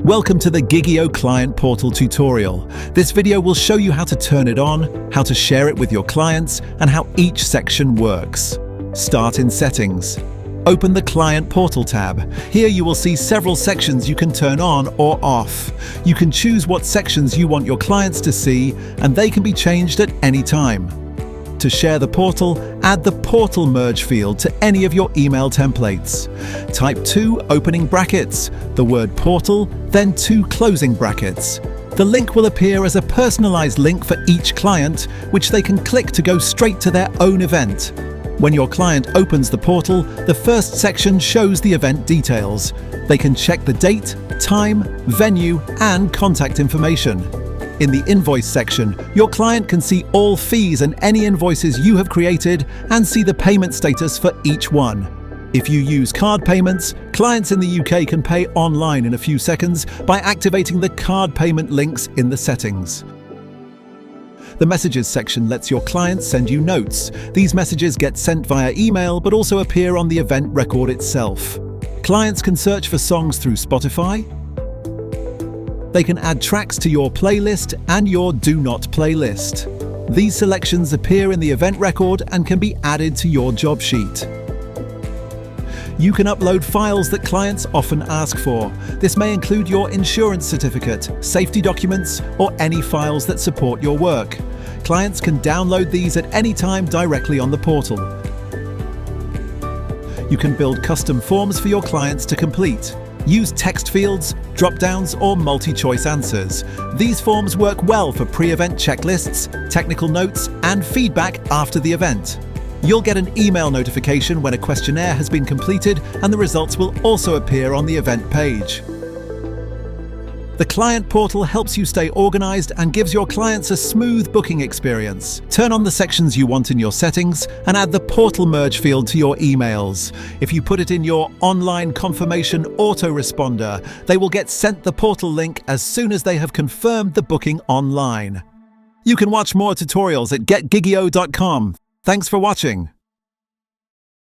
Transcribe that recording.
Welcome to the Giggio Client Portal tutorial. This video will show you how to turn it on, how to share it with your clients, and how each section works. Start in Settings. Open the Client Portal tab. Here you will see several sections you can turn on or off. You can choose what sections you want your clients to see, and they can be changed at any time. To share the portal, add the Portal Merge field to any of your email templates. Type 2 opening brackets, the word portal, then 2 closing brackets. The link will appear as a personalized link for each client, which they can click to go straight to their own event. When your client opens the portal, the first section shows the event details. They can check the date, time, venue, and contact information. In the invoice section, your client can see all fees and any invoices you have created and see the payment status for each one. If you use card payments, clients in the UK can pay online in a few seconds by activating the card payment links in the settings. The Messages section lets your clients send you notes. These messages get sent via email but also appear on the event record itself. Clients can search for songs through Spotify. They can add tracks to your playlist and your Do Not playlist. These selections appear in the event record and can be added to your job sheet. You can upload files that clients often ask for. This may include your insurance certificate, safety documents, or any files that support your work. Clients can download these at any time directly on the portal. You can build custom forms for your clients to complete. Use text fields, drop-downs, or multi-choice answers. These forms work well for pre-event checklists, technical notes, and feedback after the event. You'll get an email notification when a questionnaire has been completed, and the results will also appear on the event page. The Client Portal helps you stay organized and gives your clients a smooth booking experience. Turn on the sections you want in your settings and add the Portal Merge field to your emails. If you put it in your online confirmation autoresponder, they will get sent the portal link as soon as they have confirmed the booking online. You can watch more tutorials at getgiggio.com. Thanks for watching.